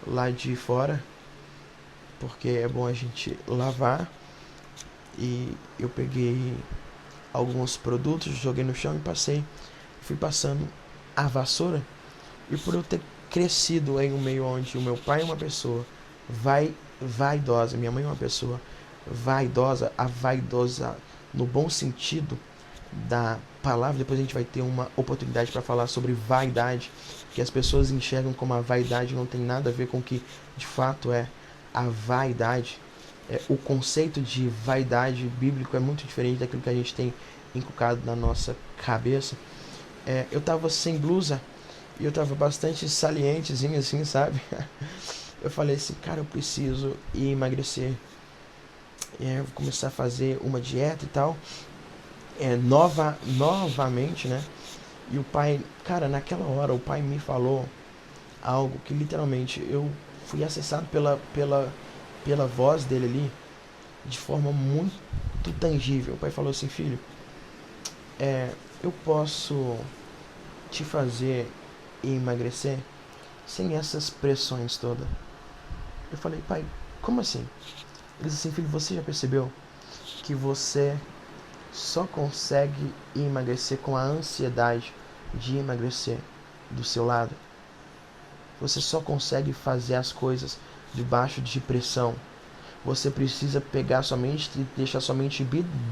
lá de fora, porque é bom a gente lavar. E eu peguei alguns produtos, joguei no chão e fui passando a vassoura. E por eu ter crescido em um meio onde o meu pai é uma pessoa vaidosa, minha mãe é uma pessoa vaidosa, a vaidosa no bom sentido da palavra, depois a gente vai ter uma oportunidade para falar sobre vaidade, que as pessoas enxergam como a vaidade não tem nada a ver com o que de fato é a vaidade. O conceito de vaidade bíblico é muito diferente daquilo que a gente tem inculcado na nossa cabeça. Eu tava sem blusa e eu tava bastante salientezinho assim, sabe? Eu falei assim, cara, eu preciso emagrecer. Vou começar a fazer uma dieta e tal. Novamente, né? E o pai, cara, naquela hora o pai me falou algo que literalmente eu fui acessado pela voz dele ali de forma muito tangível. O pai falou assim, filho, eu posso te fazer emagrecer sem essas pressões todas. Eu falei, pai, como assim? Ele disse assim, filho, você já percebeu que você só consegue emagrecer com a ansiedade de emagrecer do seu lado? Você só consegue fazer as coisas debaixo de pressão. Você precisa pegar sua mente e deixar sua mente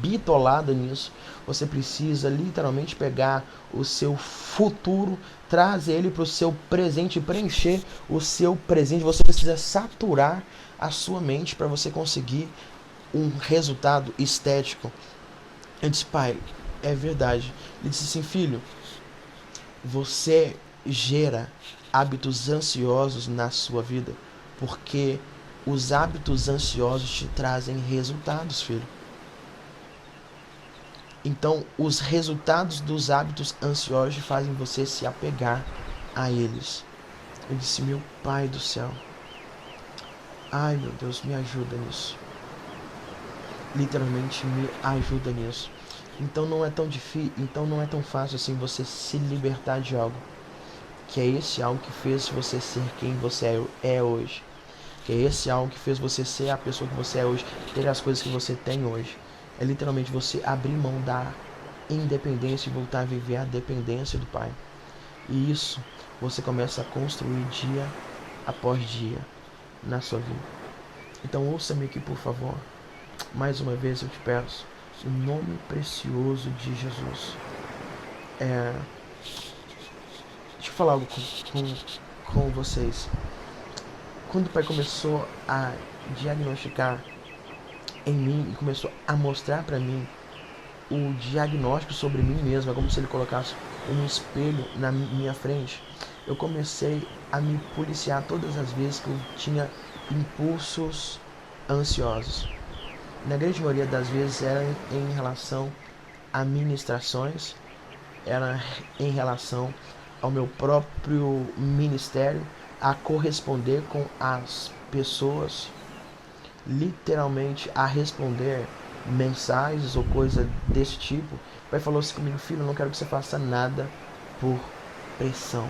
bitolada nisso. Você precisa literalmente pegar o seu futuro, trazer ele para o seu presente, preencher o seu presente. Você precisa saturar a sua mente para você conseguir um resultado estético. Eu disse, pai, é verdade. Ele disse assim, filho, você gera hábitos ansiosos na sua vida, porque os hábitos ansiosos te trazem resultados, filho. Então, os resultados dos hábitos ansiosos fazem você se apegar a eles. Eu disse, meu pai do céu. Ai, meu Deus, me ajuda nisso. Literalmente me ajuda nisso. Então não é tão difícil, então não é tão fácil assim você se libertar de algo. Que é esse algo que fez você ser quem você é hoje. Que é esse algo que fez você ser a pessoa que você é hoje, ter as coisas que você tem hoje. É literalmente você abrir mão da independência e voltar a viver a dependência do Pai. E isso você começa a construir dia após dia na sua vida. Então ouça-me aqui, por favor. Mais uma vez eu te peço, em nome precioso de Jesus. Deixa eu falar algo com vocês. Quando o Pai começou a diagnosticar em mim e começou a mostrar para mim o diagnóstico sobre mim mesmo, é como se ele colocasse um espelho na minha frente. Eu comecei a me policiar todas as vezes que eu tinha impulsos ansiosos. Na grande maioria das vezes era em relação a ministrações, era em relação ao meu próprio ministério, a corresponder com as pessoas, literalmente a responder mensagens ou coisa desse tipo. O Pai falou assim comigo: filho, eu não quero que você faça nada por pressão.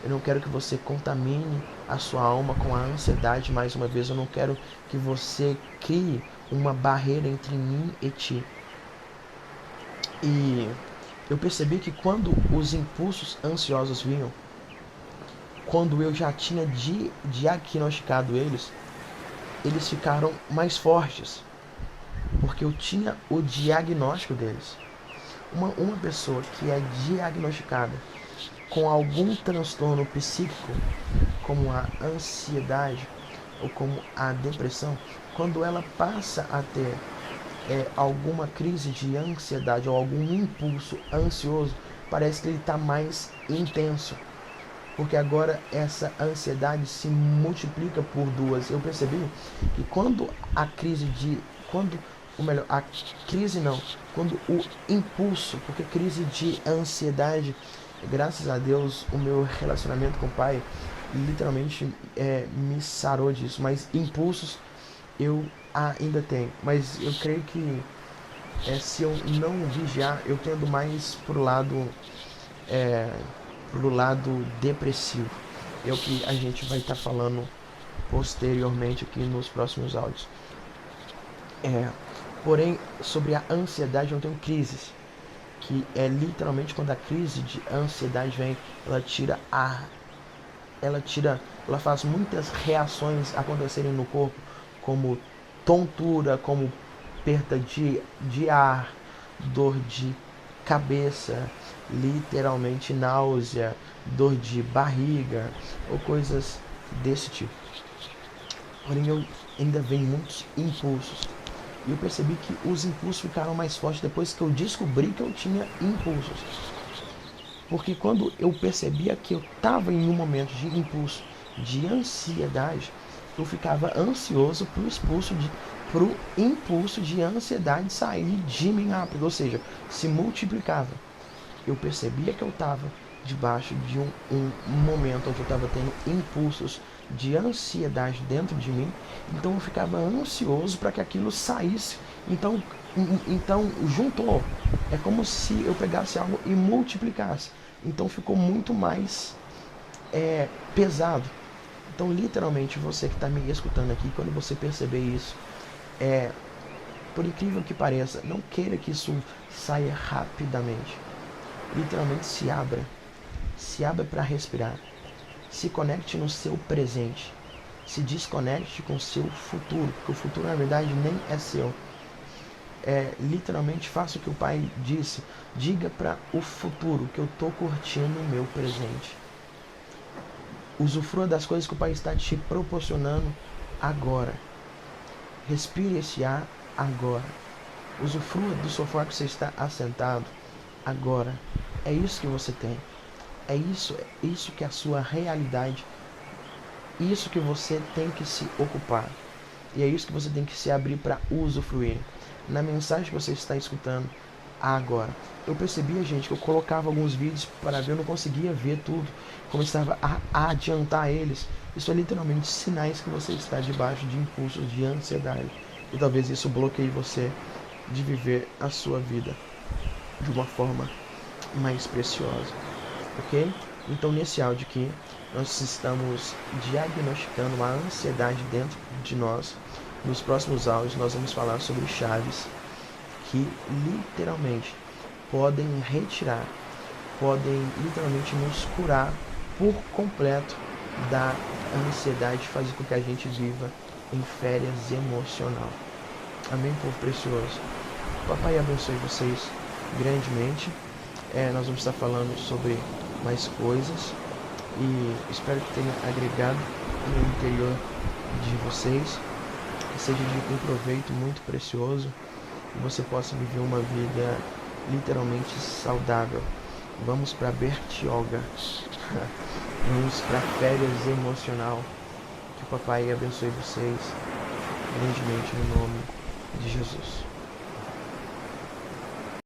Eu não quero que você contamine a sua alma com a ansiedade mais uma vez. Eu não quero que você crie uma barreira entre mim e ti. E eu percebi que quando os impulsos ansiosos vinham, quando eu já tinha diagnosticado eles ficaram mais fortes, porque eu tinha o diagnóstico deles. Uma pessoa que é diagnosticada com algum transtorno psíquico, como a ansiedade ou como a depressão, quando ela passa a ter alguma crise de ansiedade ou algum impulso ansioso, parece que ele está mais intenso, porque agora essa ansiedade se multiplica por duas. Eu percebi que quando a crise de, quando ou melhor, a crise não, quando o impulso, porque crise de ansiedade, graças a Deus, o meu relacionamento com o Pai literalmente me sarou disso, mas impulsos eu ainda tenho, mas eu creio que se eu não vigiar, eu tendo mais pro lado depressivo. É o que a gente vai estar falando posteriormente aqui nos próximos áudios. Porém, sobre a ansiedade eu tenho crises, que é literalmente quando a crise de ansiedade vem, ela faz muitas reações acontecerem no corpo, como tontura, como perda de ar, dor de cabeça, literalmente náusea, dor de barriga ou coisas desse tipo. Porém, eu ainda venho muitos impulsos. E eu percebi que os impulsos ficaram mais fortes depois que eu descobri que eu tinha impulsos. Porque quando eu percebia que eu estava em um momento de impulso, de ansiedade, eu ficava ansioso pro impulso de ansiedade sair de mim rápido, ou seja, se multiplicava. Eu percebia que eu estava debaixo de um momento onde eu estava tendo impulsos de ansiedade dentro de mim, então eu ficava ansioso para que aquilo saísse. Então juntou. É como se eu pegasse algo e multiplicasse. Então ficou muito mais pesado. Então, literalmente, você que está me escutando aqui, quando você perceber isso, por incrível que pareça, não queira que isso saia rapidamente. Literalmente se abra para respirar, se conecte no seu presente, se desconecte com o seu futuro, porque o futuro na verdade nem é seu. Literalmente faça o que o Pai disse, diga para o futuro que eu estou curtindo o meu presente. Usufrua das coisas que o Pai está te proporcionando agora. Respire esse ar agora. Usufrua do sofá que você está assentado agora. É isso que você tem. É isso que é a sua realidade. Isso que você tem que se ocupar. E é isso que você tem que se abrir para usufruir. Na mensagem que você está escutando agora, eu percebia, gente, que eu colocava alguns vídeos para ver, eu não conseguia ver tudo. Começava a adiantar eles. Isso é literalmente sinais que você está debaixo de impulsos de ansiedade. E talvez isso bloqueie você de viver a sua vida de uma forma mais preciosa, ok? Então, nesse áudio aqui, nós estamos diagnosticando a ansiedade dentro de nós. Nos próximos áudios, nós vamos falar sobre chaves que literalmente podem retirar, podem literalmente nos curar por completo da ansiedade, fazer com que a gente viva em férias emocional. Amém, povo precioso? Papai abençoe vocês grandemente. Nós vamos estar falando sobre mais coisas e espero que tenha agregado no interior de vocês, que seja de um proveito muito precioso e você possa viver uma vida literalmente saudável. Vamos para Bertioga. Vamos para férias emocional. Que o papai abençoe vocês grandemente no nome de Jesus.